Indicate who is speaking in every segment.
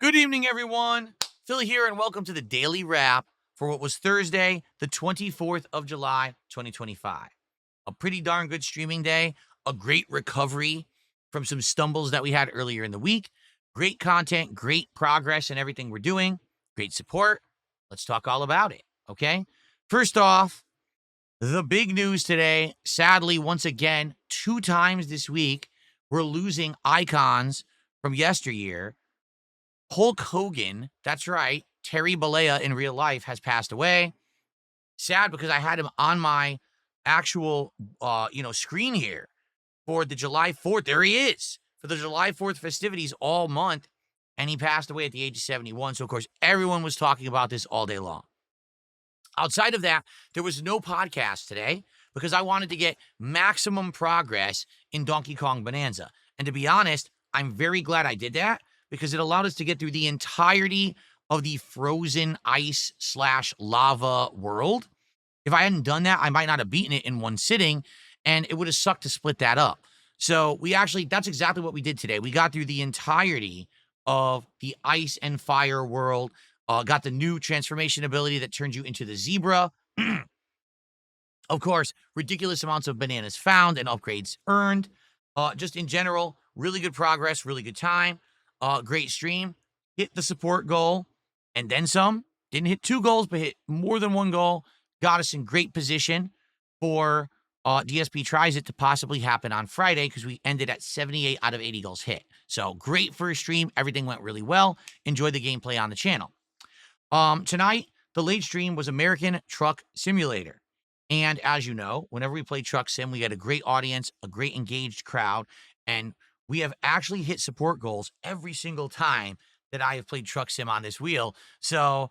Speaker 1: Good evening, everyone. Phil here, and welcome to the Daily Wrap for what was Thursday, the 24th of July, 2025. A pretty darn good streaming day, a great recovery from some stumbles that we had earlier in the week. Great content, great progress in everything we're doing, great support. Let's talk all about it, okay? First off, the big news today, sadly, once again, 2 times this week, we're losing icons from yesteryear. Hulk Hogan, that's right, Terry Bollea in real life has passed away. Sad because I had him on my actual, screen here for the July 4th. There he is for the July 4th festivities all month, and he passed away at the age of 71. So, of course, everyone was talking about this all day long. Outside of that, there was no podcast today because I wanted to get maximum progress in Donkey Kong Bonanza. And to be honest, I'm very glad I did that because it allowed us to get through the entirety of the frozen ice/lava world. If I hadn't done that, I might not have beaten it in one sitting, and it would have sucked to split that up. So that's exactly what we did today. We got through the entirety of the ice and fire world, got the new transformation ability that turns you into the zebra. Of course, ridiculous amounts of bananas found and upgrades earned. Just in general, really good progress, really good time. Great stream. Hit the support goal and then some. Didn't hit 2 goals, but hit more than 1 goal. Got us in great position for DSP Tries It to possibly happen on Friday because we ended at 78 out of 80 goals hit. So great first stream. Everything went really well. Enjoy the gameplay on the channel. Tonight, the late stream was American Truck Simulator. And as you know, whenever we play Truck Sim, we get a great audience, a great engaged crowd, and we have actually hit support goals every single time that I have played Truck Sim on this wheel. So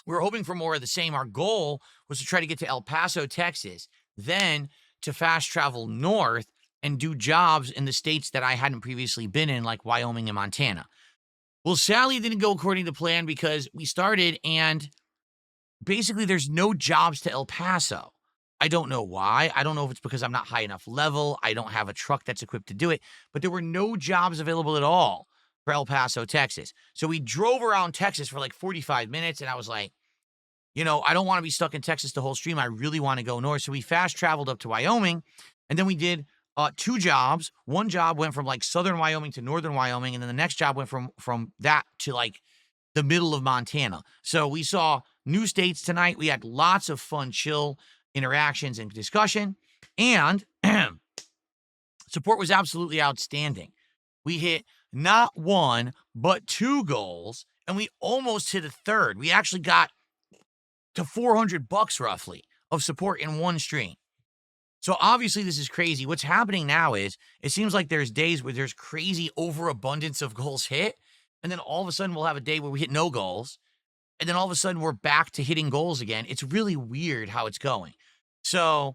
Speaker 1: we're hoping for more of the same. Our goal was to try to get to El Paso, Texas, then to fast travel north and do jobs in the states that I hadn't previously been in, like Wyoming and Montana. Well, sadly, it didn't go according to plan because we started and basically there's no jobs to El Paso. I don't know why. I don't know if it's because I'm not high enough level. I don't have a truck that's equipped to do it, but there were no jobs available at all for El Paso, Texas. So we drove around Texas for like 45 minutes, and I was like, I don't want to be stuck in Texas the whole stream. I really want to go north. So we fast traveled up to Wyoming, and then we did 2 jobs. One job went from like southern Wyoming to northern Wyoming, and then the next job went from that to like the middle of Montana. So we saw new states tonight. We had lots of fun, chill interactions and discussion, and support was absolutely outstanding. We hit not 1, but 2 goals, and we almost hit a third. We actually got to $400 roughly of support in one stream. So obviously this is crazy. What's happening now is it seems like there's days where there's crazy overabundance of goals hit, and then all of a sudden we'll have a day where we hit no goals, and then all of a sudden we're back to hitting goals again. It's really weird how it's going. So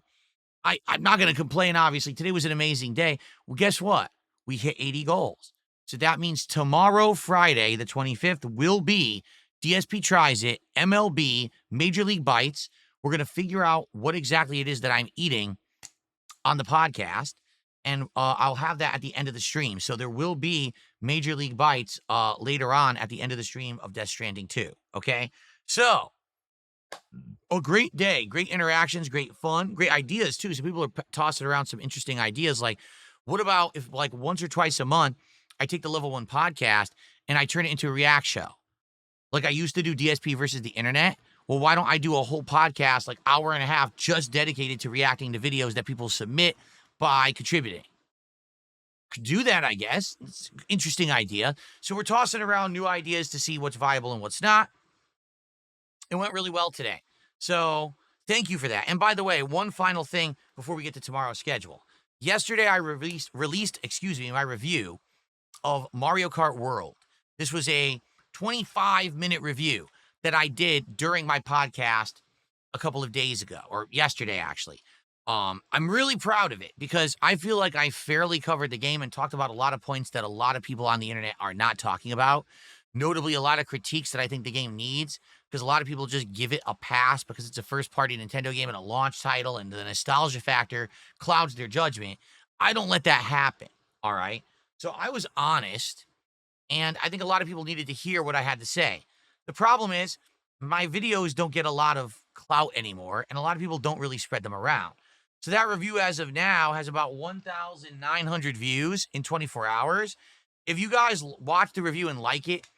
Speaker 1: I'm not going to complain, obviously. Today was an amazing day. Well, guess what? We hit 80 goals. So that means tomorrow, Friday, the 25th, will be DSP Tries It, MLB, Major League Bites. We're going to figure out what exactly it is that I'm eating on the podcast, and I'll have that at the end of the stream. So there will be Major League Bites later on at the end of the stream of Death Stranding 2, okay? So a great day, great interactions, great fun, great ideas too. So people are tossing around some interesting ideas like, what about if like once or twice a month, I take the Level 1 podcast and I turn it into a react show? Like I used to do DSP versus the internet. Well, why don't I do a whole podcast, like hour and a half, just dedicated to reacting to videos that people submit by contributing? Could do that, I guess. It's an interesting idea. So we're tossing around new ideas to see what's viable and what's not. It went really well today. So thank you for that. And by the way, one final thing before we get to tomorrow's schedule. Yesterday, I released my review of Mario Kart World. This was a 25-minute review that I did during my podcast a couple of days ago, or yesterday, actually. I'm really proud of it because I feel like I fairly covered the game and talked about a lot of points that a lot of people on the internet are not talking about. Notably, a lot of critiques that I think the game needs, because a lot of people just give it a pass because it's a first-party Nintendo game and a launch title, and the nostalgia factor clouds their judgment. I don't let that happen, all right? So I was honest, and I think a lot of people needed to hear what I had to say. The problem is my videos don't get a lot of clout anymore, and a lot of people don't really spread them around. So that review as of now has about 1,900 views in 24 hours. If you guys watch the review and like it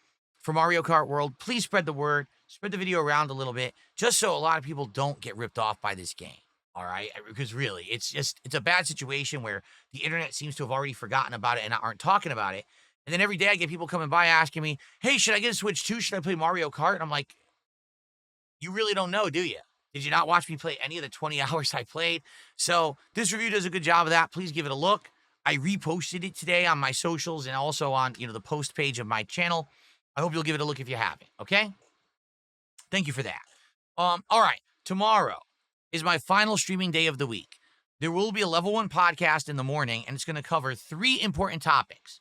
Speaker 1: for Mario Kart World, please spread the word, spread the video around a little bit, just so a lot of people don't get ripped off by this game. All right, because really, it's a bad situation where the internet seems to have already forgotten about it and aren't talking about it. And then every day I get people coming by asking me, hey, should I get a Switch 2? Should I play Mario Kart? And I'm like, you really don't know, do you? Did you not watch me play any of the 20 hours I played? So this review does a good job of that. Please give it a look. I reposted it today on my socials and also on, the post page of my channel. I hope you'll give it a look if you haven't, okay? Thank you for that. All right, tomorrow is my final streaming day of the week. There will be a level 1 podcast in the morning, and it's going to cover 3 important topics.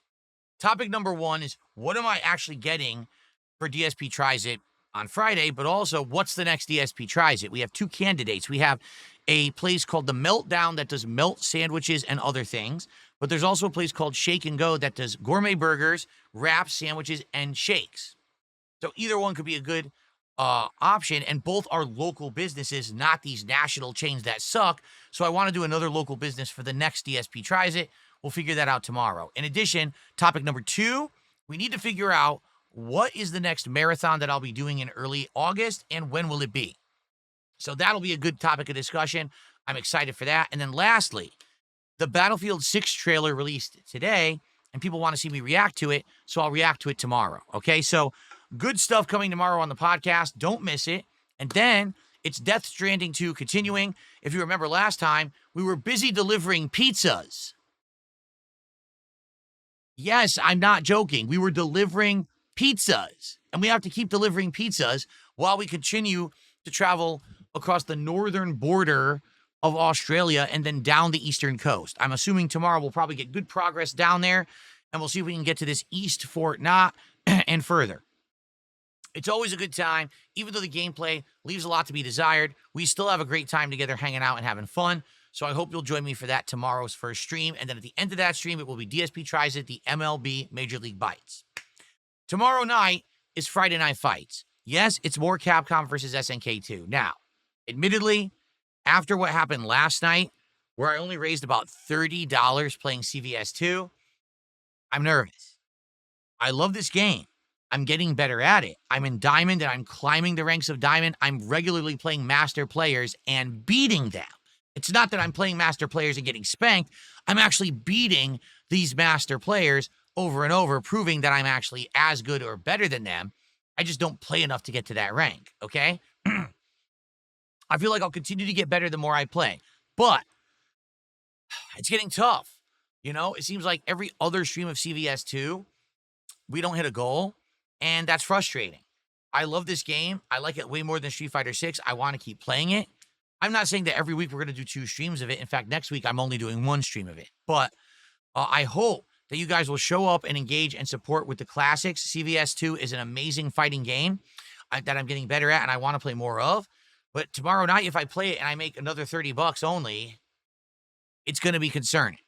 Speaker 1: Topic number 1 is, what am I actually getting for DSP Tries It on Friday, but also what's the next DSP Tries It? We have 2 candidates. We have a place called The Meltdown that does melt sandwiches and other things, but there's also a place called Shake and Go that does gourmet burgers, wraps, sandwiches, and shakes. So either one could be a good option, and both are local businesses, not these national chains that suck. So I want to do another local business for the next DSP Tries It. We'll figure that out tomorrow. In addition, topic number 2, we need to figure out what is the next marathon that I'll be doing in early August, and when will it be? So that'll be a good topic of discussion. I'm excited for that. And then lastly, the Battlefield 6 trailer released today, and people want to see me react to it, so I'll react to it tomorrow. Okay, so good stuff coming tomorrow on the podcast. Don't miss it. And then it's Death Stranding 2 continuing. If you remember last time, we were busy delivering pizzas. Yes, I'm not joking. We were delivering pizzas, and we have to keep delivering pizzas while we continue to travel across the northern border of Australia and then down the eastern coast. I'm assuming tomorrow we'll probably get good progress down there, and we'll see if we can get to this East Fort Knott and further. It's always a good time. Even though the gameplay leaves a lot to be desired, we still have a great time together hanging out and having fun. So I hope you'll join me for that tomorrow's first stream. And then at the end of that stream, it will be DSP Tries It, the MLB Major League Bites. Tomorrow night is Friday Night Fights. Yes, it's more Capcom versus SNK 2. Now, admittedly, after what happened last night, where I only raised about $30 playing CVS 2, I'm nervous. I love this game. I'm getting better at it. I'm in Diamond and I'm climbing the ranks of Diamond. I'm regularly playing Master players and beating them. It's not that I'm playing Master players and getting spanked. I'm actually beating these Master players over and over, proving that I'm actually as good or better than them. I just don't play enough to get to that rank, okay? I feel like I'll continue to get better the more I play. But it's getting tough. It seems like every other stream of CVS 2, we don't hit a goal. And that's frustrating. I love this game. I like it way more than Street Fighter 6. I want to keep playing it. I'm not saying that every week we're going to do 2 streams of it. In fact, next week I'm only doing 1 stream of it. But I hope that you guys will show up and engage and support with the classics. CVS 2 is an amazing fighting game that I'm getting better at and I want to play more of. But tomorrow night, if I play it and I make another $30 only, it's going to be concerning.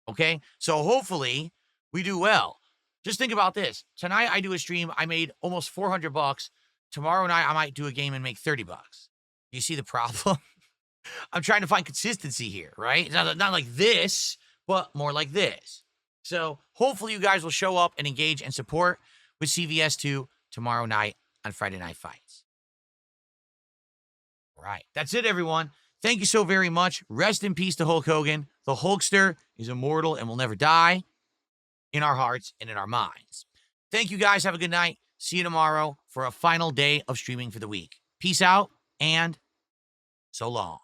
Speaker 1: Okay? So hopefully we do well. Just think about this. Tonight I do a stream. I made almost $400. Tomorrow night I might do a game and make $30. You see the problem? I'm trying to find consistency here, right? It's not like this, but more like this. So hopefully you guys will show up and engage and support with CVS 2 tomorrow night on Friday Night Fights. All right. That's it, everyone. Thank you so very much. Rest in peace to Hulk Hogan. The Hulkster is immortal and will never die. In our hearts and in our minds. Thank you guys. Have a good night. See you tomorrow for a final day of streaming for the week. Peace out and so long.